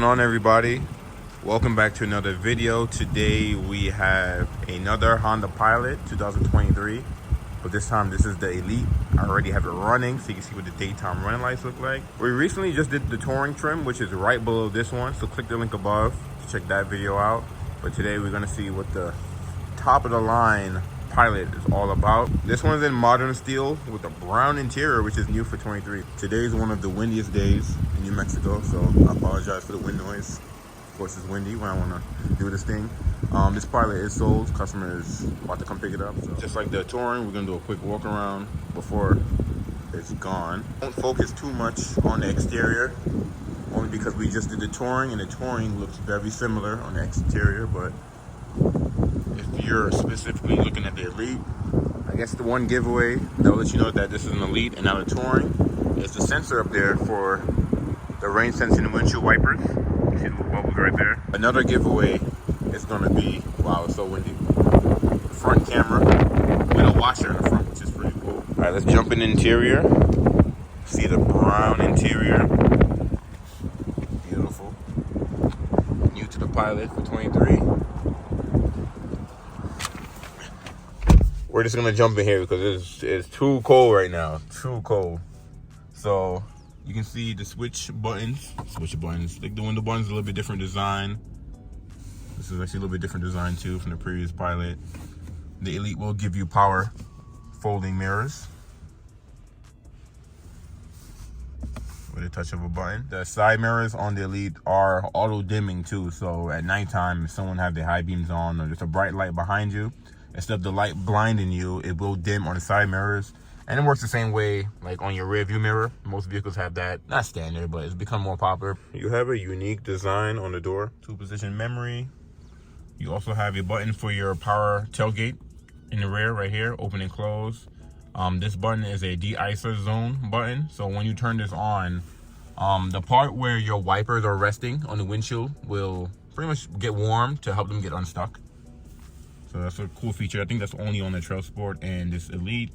going on, everybody? Welcome back to another video. Today we have another Honda Pilot 2023, but this time this is the Elite. I already have it running so you can see what the daytime running lights look like. We recently just did the touring trim, which is right below this one, so click the link above to check that video out. But today we're going to see what the top of the line Pilot is all about. This one is in modern steel with a brown interior, which is new for 23. Today is one of the windiest days in New Mexico, so I apologize for the wind noise. Of course, it's windy when I want to do this thing. This Pilot is sold. Customer is about to come pick it up. So just like the touring, we're gonna do a quick walk around before it's gone. Don't focus too much on the exterior, only because we just did the touring, and the touring looks very similar on the exterior. But if you're specifically looking at the Elite, I guess the one giveaway that will let you know that this is an Elite and not a touring is the sensor up there for the rain sensing windshield wipers. You see the little bubbles right there. Another giveaway is going to be, wow, it's so windy, front camera with a washer in the front, which is pretty cool. All right, let's jump in the interior. See the brown interior. Beautiful. New to the Pilot for 23. We're just gonna jump in here because it's too cold right now. Too cold. So you can see the switch buttons. Like the window buttons, a little bit different design. This is actually a little bit different design too from the previous Pilot. The Elite will give you power folding mirrors with a touch of a button. The side mirrors on the Elite are auto dimming too. So at nighttime, if someone have their high beams on or there's a bright light behind you, instead of the light blinding you, it will dim on the side mirrors. And it works the same way like on your rear view mirror. Most vehicles have that. Not standard, but it's become more popular. You have a unique design on the door. 2-position memory. You also have a button for your power tailgate in the rear right here, open and close. This button is a de-icer zone button. So when you turn this on, the part where your wipers are resting on the windshield will pretty much get warm to help them get unstuck. So that's a cool feature. I think that's only on the Trail Sport and this Elite.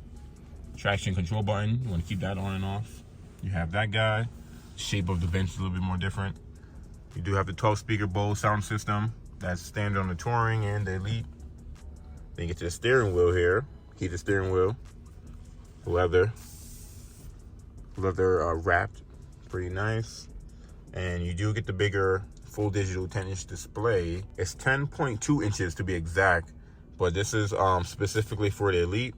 Traction control button, you want to keep that on and off. You have that guy. Shape of the bench is a little bit more different. You do have the 12-speaker Bose sound system. That's standard on the Touring and the Elite. Then you get to the steering wheel here. Heated steering wheel. Leather wrapped. Pretty nice. And you do get the bigger full digital 10-inch display. It's 10.2 inches to be exact. But this is specifically for the Elite.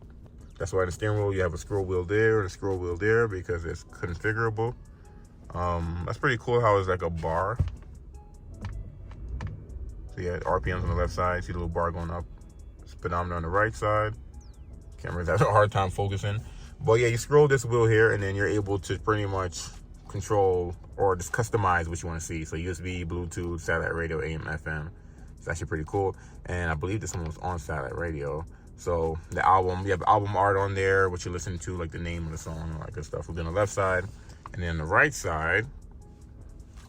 That's why the steering wheel, you have a scroll wheel there and a scroll wheel there because it's configurable. That's pretty cool how it's like a bar. So yeah, RPMs on the left side. See the little bar going up. Speedometer on the right side. Camera's having a hard time focusing. But yeah, you scroll this wheel here and then you're able to pretty much control or just customize what you want to see. So USB, Bluetooth, satellite radio, AM, FM. It's actually pretty cool. And I believe this one was on satellite radio. So the album, you have album art on there, what you listen to, like the name of the song and all that good stuff. We'll be on the left side. And then on the right side,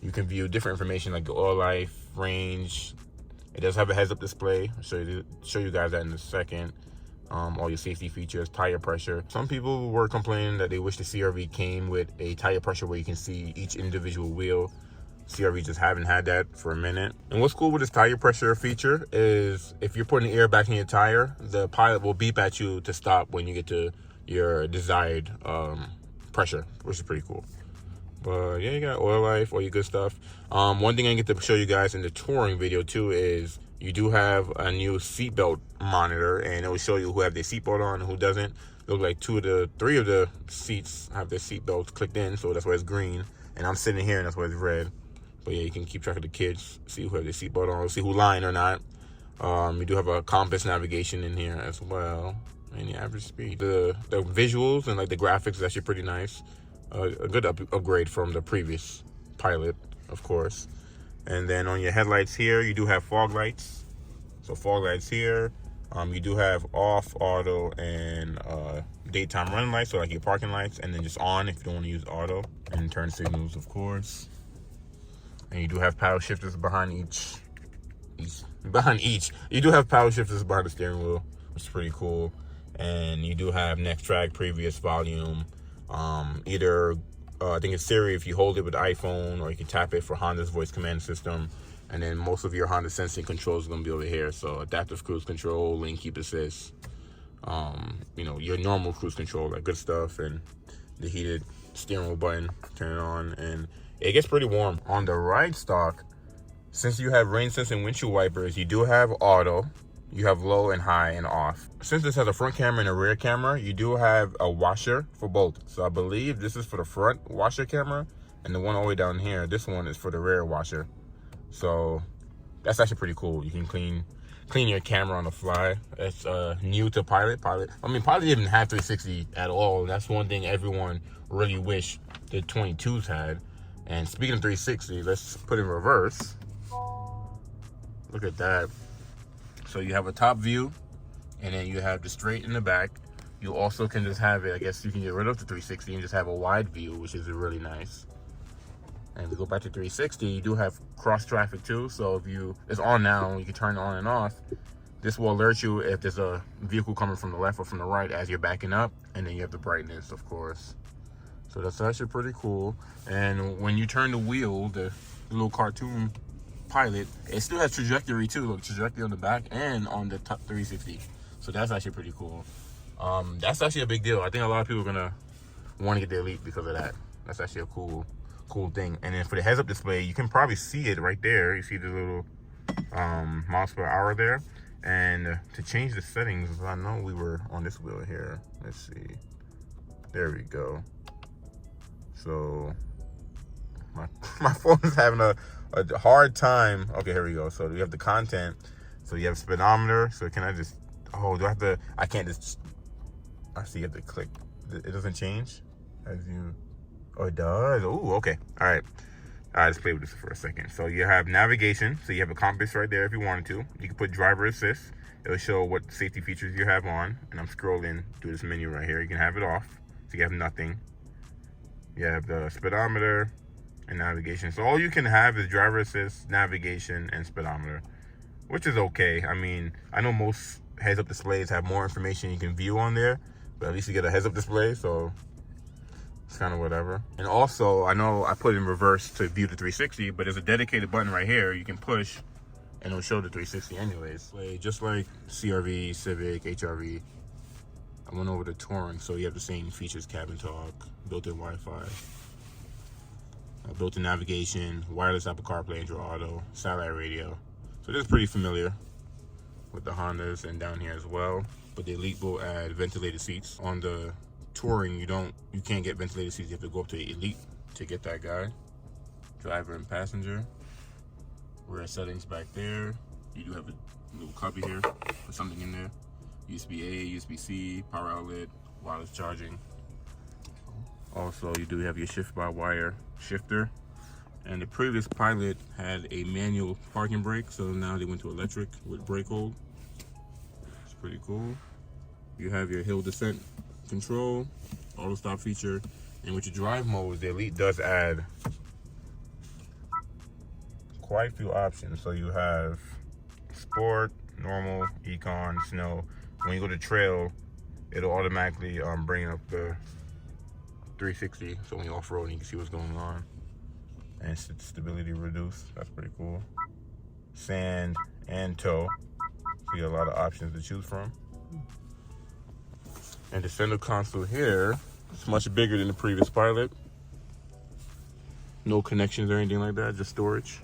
you can view different information like the oil life, range. It does have a heads-up display. I'll show you guys that in a second. All your safety features, tire pressure. Some people were complaining that they wish the CRV came with a tire pressure where you can see each individual wheel. CRV just haven't had that for a minute. And what's cool with this tire pressure feature is if you're putting the air back in your tire, the Pilot will beep at you to stop when you get to your desired pressure, which is pretty cool. But yeah, you got oil life, all your good stuff. One thing I get to show you guys in the touring video too is you do have a new seatbelt monitor, and it will show you who have their seatbelt on and who doesn't. Look like 3 of the seats have their seatbelts clicked in, so that's why it's green. And I'm sitting here and that's why it's red. But yeah, you can keep track of the kids, see who have their seatbelt on, see who's lying or not. You do have a compass navigation in here as well, and the average speed. The visuals and like the graphics is actually pretty nice. A good upgrade from the previous Pilot, of course. And then on your headlights here, you do have fog lights. So fog lights here. You do have off, auto, and daytime running lights, so like your parking lights, and then just on if you don't want to use auto. And turn signals, of course. And you do have paddle shifters behind each. You do have paddle shifters behind the steering wheel, which is pretty cool. And you do have next track, previous volume, either I think it's Siri if you hold it with the iPhone, or you can tap it for Honda's voice command system. And then most of your Honda sensing controls are going to be over here. So adaptive cruise control, lane keep assist, you know, your normal cruise control, that good stuff, and the heated steering wheel button, turn it on, and it gets pretty warm. On the ride stock, since you have rain sensing windshield wipers, you do have auto, you have low and high and off. Since this has a front camera and a rear camera, you do have a washer for both. So I believe this is for the front washer camera, and the one all the way down here, this one is for the rear washer. So that's actually pretty cool. You can clean your camera on the fly. That's new to Pilot. I mean, Pilot didn't have 360 at all. That's one thing everyone really wish the 22s had. And speaking of 360, let's put it in reverse. Look at that. So you have a top view, and then you have the straight in the back. You also can just have it, I guess you can get rid of the 360 and just have a wide view, which is really nice. And to go back to 360, you do have cross traffic too. So if it's on now, you can turn it on and off. This will alert you if there's a vehicle coming from the left or from the right as you're backing up. And then you have the brightness, of course. So that's actually pretty cool. And when you turn the wheel, the little cartoon Pilot, it still has trajectory too. Look, trajectory on the back and on the top 360. So that's actually pretty cool. That's actually a big deal. I think a lot of people are gonna want to get the Elite because of that. That's actually a cool thing. And then for the heads-up display, you can probably see it right there. You see the little miles per hour there. And to change the settings, I know we were on this wheel here. Let's see. There we go. So my phone is having a hard time. Okay, here we go. So we have the content. So you have speedometer. So can I just, do I have to, I can't just, I see you have to click. It doesn't change as you, oh, it does. Oh, okay. All right. Let's play with this for a second. So you have navigation. So you have a compass right there if you wanted to. You can put driver assist. It'll show what safety features you have on. And I'm scrolling through this menu right here. You can have it off. So you have nothing. You have the speedometer and navigation. So all you can have is driver assist, navigation, and speedometer, which is okay. I mean, I know most heads-up displays have more information you can view on there, but at least you get a heads-up display, so it's kind of whatever. And also, I know I put it in reverse to view the 360, but there's a dedicated button right here you can push, and it'll show the 360 anyways. Just like CRV, Civic, HRV. I went over the Touring, so you have the same features: cabin talk, built-in Wi-Fi, built-in navigation, wireless Apple CarPlay, Android Auto, satellite radio. So this is pretty familiar with the Hondas, and down here as well. But the Elite will add ventilated seats. On the Touring, you can't get ventilated seats. You have to go up to the Elite to get that guy. Driver and passenger. Rear settings back there. You do have a little cubby here. Put something in there. USB-A, USB-C, power outlet, wireless charging. Also, you do have your shift-by-wire shifter. And the previous Pilot had a manual parking brake, so now they went to electric with brake hold. It's pretty cool. You have your hill descent control, auto stop feature, and with your drive modes, the Elite does add quite a few options. So you have sport, normal, econ, snow. When you go to trail, it'll automatically bring up the 360, so when you off-road, you can see what's going on. And stability reduced. That's pretty cool. Sand and tow. So you got a lot of options to choose from. And the center console here, it's much bigger than the previous Pilot. No connections or anything like that, just storage.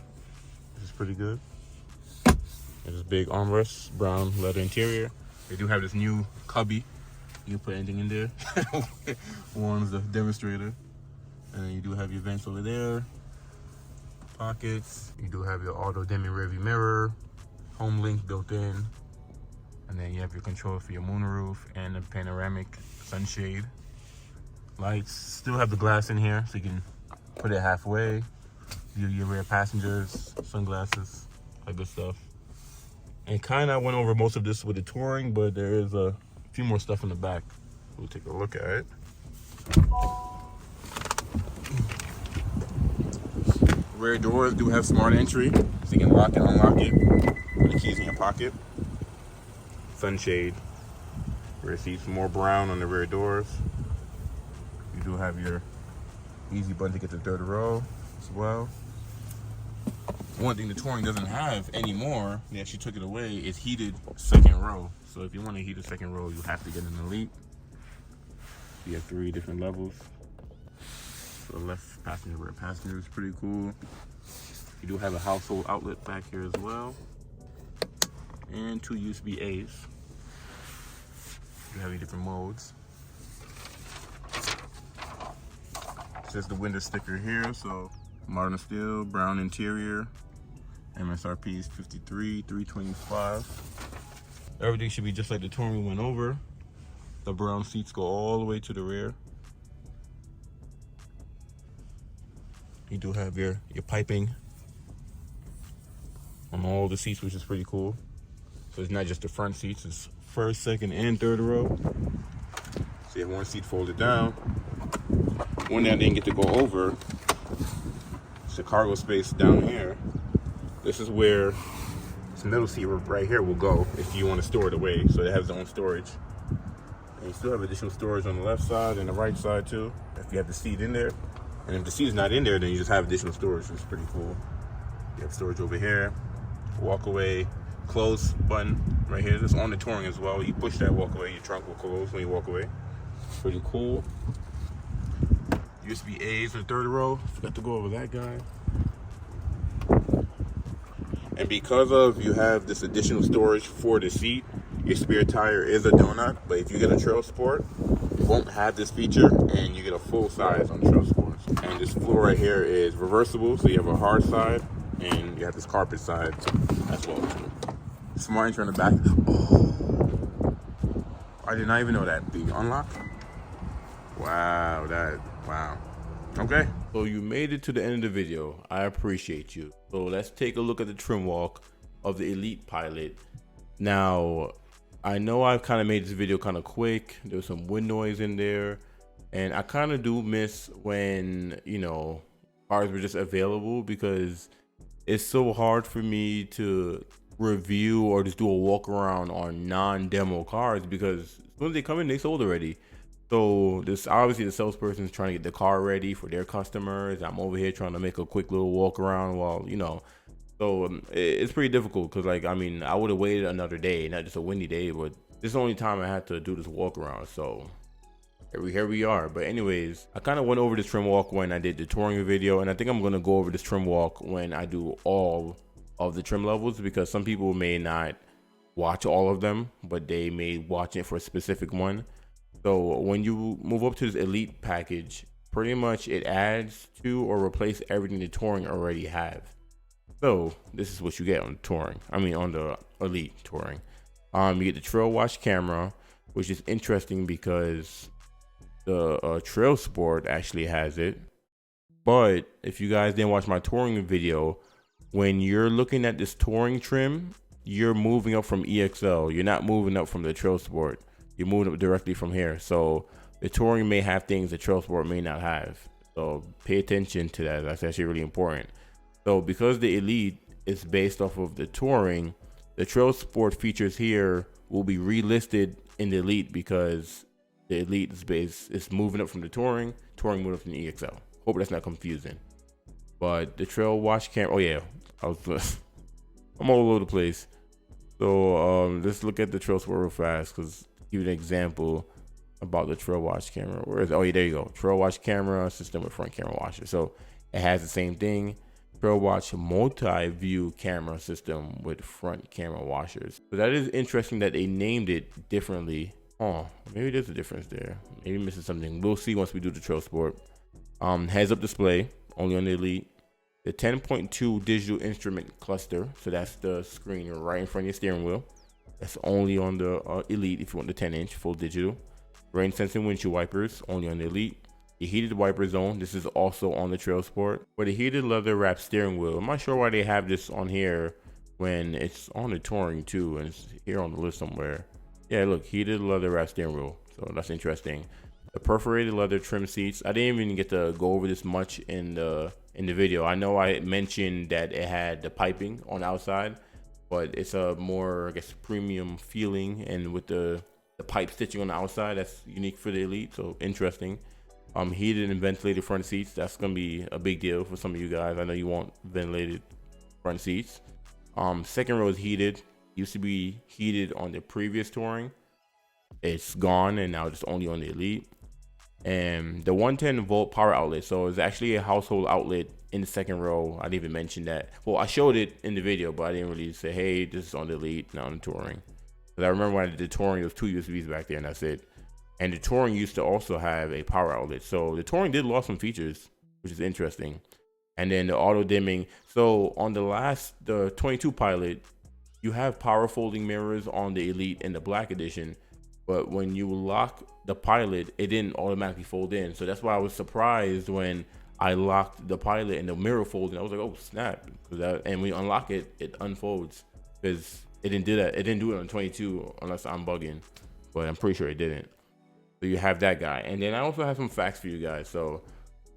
This is pretty good. And this big armrest, brown leather interior. They do have this new cubby. You can put anything in there. Warms the demonstrator. And then you do have your vents over there. Pockets. You do have your auto dimming rearview mirror. Home link built in. And then you have your controls for your moonroof and the panoramic sunshade. Lights. Still have the glass in here, so you can put it halfway. Your rear passengers, sunglasses, that good stuff. And kind of went over most of this with the Touring, but there is a few more stuff in the back. We'll take a look at it. Rear doors do have smart entry, so you can lock and unlock it. Put the keys in your pocket. Sunshade. Rear seats more brown on the rear doors. You do have your Easy button to get to third row as well. One thing the Touring doesn't have anymore, they actually took it away, is heated second row. So if you want to heat a second row, you have to get an Elite. You have 3 different levels. So the left passenger, rear passenger is pretty cool. You do have a household outlet back here as well. And 2 USB A's. You have 8 different modes. It says the window sticker here, so modern steel, brown interior. MSRP is $53,325. Everything should be just like the Touring we went over. The brown seats go all the way to the rear. You do have your piping on all the seats, which is pretty cool. So it's not just the front seats, it's first, second, and third row. So you have one seat folded down. One that I didn't get to go over, it's the cargo space down here. This is where this middle seat right here will go if you want to store it away. So it has its own storage. And you still have additional storage on the left side and the right side too, if you have the seat in there. And if the seat is not in there, then you just have additional storage, which is pretty cool. You have storage over here, walk away, close button right here. This is on the Touring as well. You push that walk away, your trunk will close when you walk away. Pretty cool. USB A's in the third row. Forgot to go over that guy. And because of you have this additional storage for the seat, your spare tire is a donut. But if you get a Trail Sport, you won't have this feature, and you get a full size on the Trail Sports. And this floor right here is reversible, so you have a hard side, and you have this carpet side as well too. Smart entry on the back. Oh, I did not even know that. The unlock. Wow, wow. Okay. So you made it to the end of the video. I appreciate you. So let's take a look at the trim walk of the Elite Pilot. Now, I know I've kind of made this video kind of quick. There was some wind noise in there. And I kind of do miss when, you know, cars were just available, because it's so hard for me to review or just do a walk around on non-demo cars, because as soon as they come in, they sold already. So this obviously the salesperson is trying to get the car ready for their customers. I'm over here trying to make a quick little walk around while, you know, so it's pretty difficult, because like, I mean, I would have waited another day, not just a windy day, but this is the only time I had to do this walk around. So here we are. But anyways, I kind of went over this trim walk when I did the Touring video, and I think I'm going to go over this trim walk when I do all of the trim levels, because some people may not watch all of them, but they may watch it for a specific one. So when you move up to this Elite package, pretty much it adds to or replace everything the Touring already have. So this is what you get on the Touring. I mean, on the Elite Touring. You get the Trail Watch camera, which is interesting because the Trail Sport actually has it. But if you guys didn't watch my Touring video, when you're looking at this Touring trim, you're moving up from EXL. You're not moving up from the Trail Sport. You're moving up directly from here. So the Touring may have things the Trail Sport may not have. So pay attention to that. That's actually really important. So because the Elite is based off of the Touring, the Trail Sport features here will be relisted in the Elite, because the Elite is moving up from the Touring moving up from the EXL. Hope that's not confusing. But the Trail Watch camera, oh yeah, I'm all over the place. So let's look at the Trail Sport real fast, because give you an example about the Trail Watch camera. Where is it? Oh yeah, there you go. Trail Watch camera system with front camera washer. So it has the same thing. Trail Watch multi-view camera system with front camera washers. So that is interesting that they named it differently. Oh, maybe there's a difference there. Maybe missing something. We'll see once we do the Trail Sport. Heads-up display only on the Elite. The 10.2 digital instrument cluster. So that's the screen right in front of your steering wheel. That's only on the Elite if you want the 10-inch full digital. Rain sensing windshield wipers only on the Elite. The heated wiper zone, this is also on the Trail Sport. For the heated leather wrapped steering wheel, I'm not sure why they have this on here when it's on the Touring too, and it's here on the list somewhere. Yeah, look, heated leather wrapped steering wheel. So that's interesting. The perforated leather trim seats. I didn't even get to go over this much in the video. I know I mentioned that it had the piping on the outside, but it's a more, I guess, premium feeling, and with the pipe stitching on the outside, that's unique for the Elite. So interesting. Heated and ventilated front seats. That's gonna be a big deal for some of you guys. I know you want ventilated front seats. Second row is heated. Used to be heated on the previous Touring. It's gone and now it's only on the Elite. And the 110 volt power outlet. So it's actually a household outlet in the second row. I didn't even mention that. Well, I showed it in the video, but I didn't really say, hey, this is on the Elite, not on the Touring. Because I remember when I did the Touring, there was 2 USBs back there, and that's it. And the Touring used to also have a power outlet. So the Touring did lose some features, which is interesting. And then the auto dimming. So on the 22 Pilot, you have power folding mirrors on the Elite and the Black Edition. But when you lock the Pilot, it didn't automatically fold in. So that's why I was surprised when I locked the Pilot and the mirror folded. I was like, oh snap. And when you unlock it, it unfolds. Because it didn't do that. It didn't do it on 22 unless I'm bugging. But I'm pretty sure it didn't. So you have that guy. And then I also have some facts for you guys. So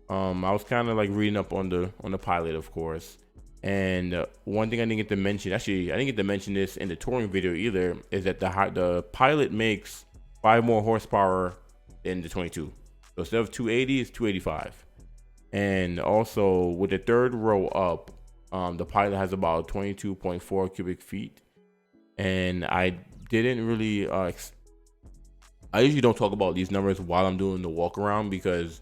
I was kind of like reading up on the Pilot, of course. And one thing I didn't get to mention, actually, I didn't get to mention this in the Touring video either, is that the Pilot makes 5 more horsepower than the 22. So instead of 280, it's 285. And also with the third row up, the Pilot has about 22.4 cubic feet. And I didn't really, I usually don't talk about these numbers while I'm doing the walk around because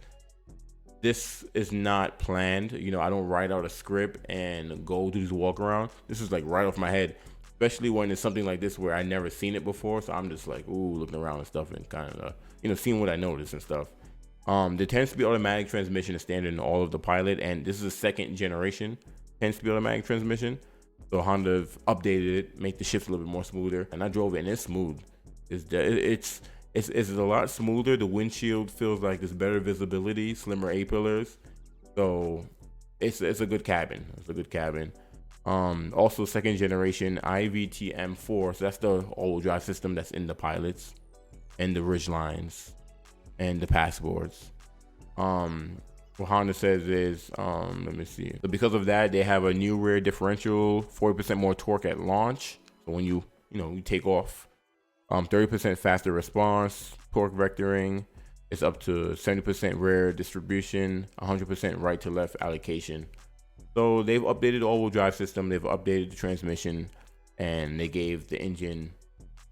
this is not planned. You know, I don't write out a script and go do this walk around. This is like right off my head, especially when it's something like this where I never seen it before. So I'm just like, ooh, looking around and stuff and kind of, seeing what I noticed and stuff. The 10-speed automatic transmission is standard in all of the Pilot, and this is a second generation 10-speed automatic transmission. So Honda's updated it, make the shifts a little bit more smoother, and I drove it and it's smooth. It's a lot smoother. The windshield feels like there's better visibility, slimmer A-pillars. So it's a good cabin. It's a good cabin. Also second generation IVTM4. So that's the all-wheel drive system that's in the Pilots and the Ridgelines and the Passports. What Honda says is, let me see. So because of that, they have a new rear differential, 40% more torque at launch. So when you take off. 30% faster response, torque vectoring. It's up to 70% rear distribution, 100% right to left allocation. So they've updated the all-wheel drive system, they've updated the transmission, and they gave the engine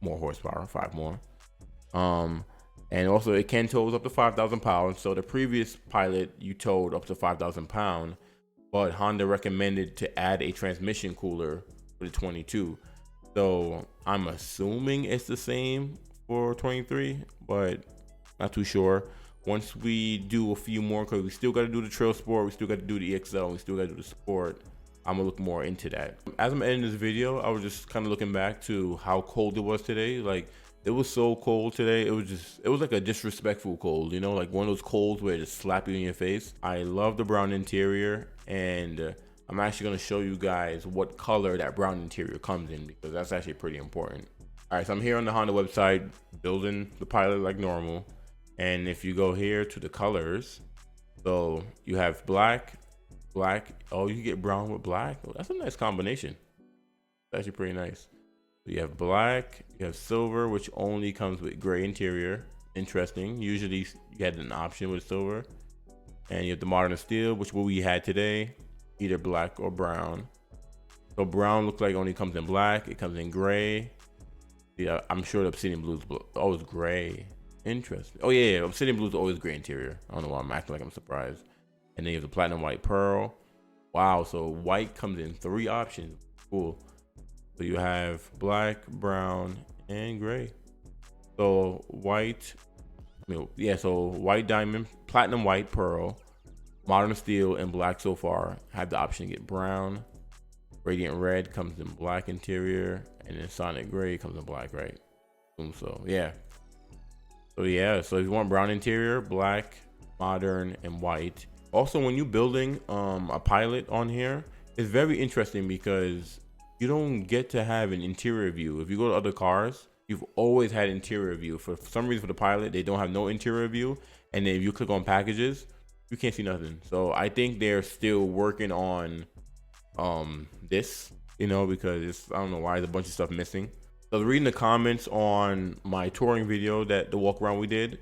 more horsepower, 5 more. And also it can tow up to 5,000 pounds. So the previous Pilot, you towed up to 5,000 pounds, but Honda recommended to add a transmission cooler for the 22. So I'm assuming it's the same for 23, but not too sure. Once we do a few more, because we still got to do the Trail Sport, we still got to do the EXL, we still got to do the Sport, I'm gonna look more into that. As I'm ending this video, I was just kind of looking back to how cold it was today. Like, it was so cold today. It was like a disrespectful cold, like one of those colds where it just slap you in your face. I love the brown interior, and I'm actually going to show you guys what color that brown interior comes in because that's actually pretty important. All right, so I'm here on the Honda website building the Pilot like normal. And if you go here to the colors, so you have black. Oh, you get brown with black. Oh, that's a nice combination. It's actually pretty nice. So you have black, you have silver, which only comes with gray interior. Interesting. Usually you had an option with silver. And you have the modern steel, which what we had today. Either black or brown. So brown looks like only comes in black. It comes in gray. Yeah, I'm sure the Obsidian Blue's always gray. Interesting. Oh yeah, Obsidian Blue's always gray interior. I don't know why I'm acting like I'm surprised. And then you have the platinum white pearl. Wow, so white comes in 3 options. Cool. So you have black, brown, and gray. So white, so white diamond, platinum white pearl, modern steel, and black so far. Have the option to get brown. Radiant red comes in black interior, and then sonic gray comes in black, right? So yeah. So if you want brown interior, black, modern, and white. Also, when you're building a Pilot on here, it's very interesting because you don't get to have an interior view. If you go to other cars, you've always had interior view. For some reason, for the Pilot, they don't have no interior view. And then if you click on packages, you can't see nothing. So I think they're still working on this, because I don't know why there's a bunch of stuff missing. So reading the comments on my touring video, that the walk around we did,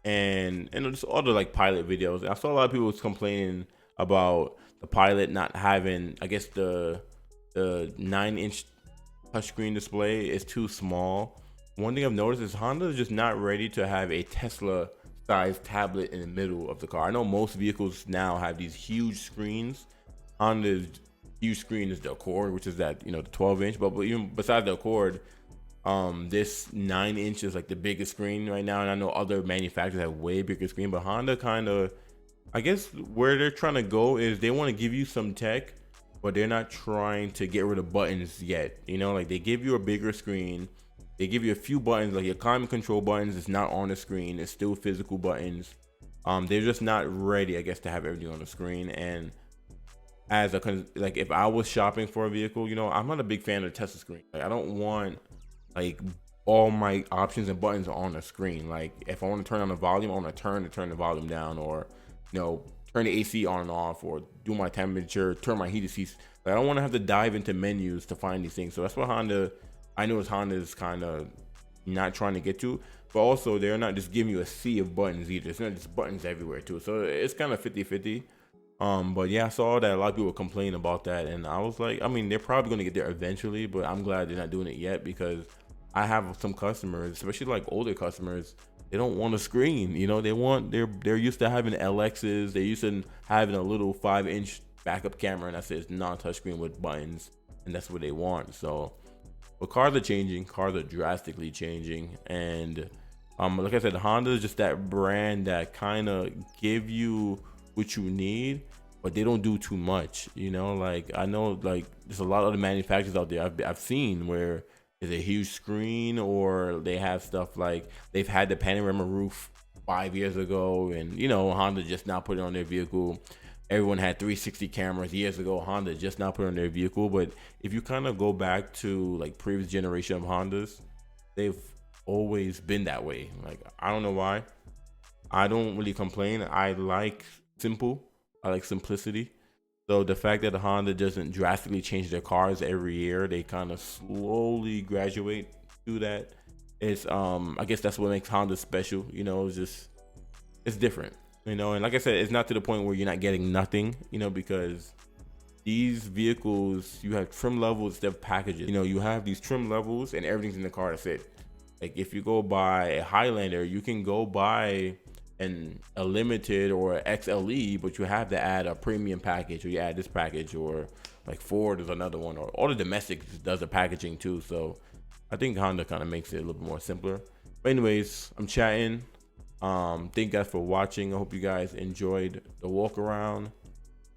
and just all the like Pilot videos. And I saw a lot of people was complaining about the Pilot not having, I guess the 9-inch touchscreen display is too small. One thing I've noticed is Honda is just not ready to have a Tesla sized tablet in the middle of the car. I know most vehicles now have these huge screens. Honda's huge screen is the Accord, which is that, you know, the 12-inch. But even besides the Accord, this 9-inch is like the biggest screen right now. And I know other manufacturers have way bigger screen, but Honda kind of, I guess where they're trying to go is they want to give you some tech, but they're not trying to get rid of buttons yet. You know, like they give you a bigger screen. They give you a few buttons, like your climate control buttons is not on the screen. It's still physical buttons. They're just not ready, I guess, to have everything on the screen. And as like if I was shopping for a vehicle, you know, I'm not a big fan of the Tesla screen. Like I don't want like all my options and buttons on the screen. Like if I want to turn on the volume, I want to turn the volume down, or, you know, turn the AC on and off, or do my temperature, turn my heated seats. Like I don't want to have to dive into menus to find these things. So that's what I noticed Honda is kind of not trying to get to, but also they're not just giving you a sea of buttons either. It's not just buttons everywhere too. So it's kind of 50-50. But yeah, I saw that a lot of people complain about that, and I was like, I mean, they're probably going to get there eventually, but I'm glad they're not doing it yet, because I have some customers, especially like older customers, they don't want a screen. You know, they're used to having LXs, they're used to having a little 5-inch backup camera, and that says non-touch screen with buttons, and that's what they want. So, but cars are changing, cars are drastically changing, and like I said, Honda is just that brand that kind of give you what you need, but they don't do too much. You know, like I know like there's a lot of other manufacturers out there I've seen where there's a huge screen, or they have stuff like they've had the panorama roof 5 years ago, and you know, Honda just now put it on their vehicle. Everyone had 360 cameras years ago. Honda just now put it on their vehicle. But if you kind of go back to like previous generation of Hondas, they've always been that way. Like I don't know why. I don't really complain. I like simple. I like simplicity. So the fact that Honda doesn't drastically change their cars every year, they kind of slowly graduate to that. It's I guess that's what makes Honda special. You know, it's different. You know, and like I said, it's not to the point where you're not getting nothing. You know, because these vehicles, you have trim levels instead of packages. You know, you have these trim levels and everything's in the car. That's it. Like if you go buy a Highlander, you can go buy a limited or a XLE, but you have to add a premium package, or you add this package, or like Ford is another one, or all the domestics does the packaging too. So I think Honda kind of makes it a little bit more simpler. But anyways, I'm chatting. Thank you guys for watching. I hope you guys enjoyed the walk around,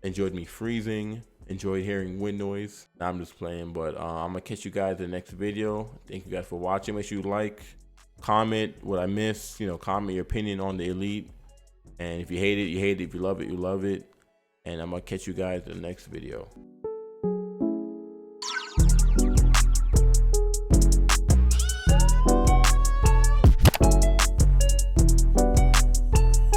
enjoyed me freezing, enjoyed hearing wind noise. Now I'm just playing, but I'm gonna catch you guys in the next video. Thank you guys for watching. Make sure you like, comment what I missed, you know, comment your opinion on the Elite, and if you hate it, you hate it. If you love it, you love it. And I'm gonna catch you guys in the next video.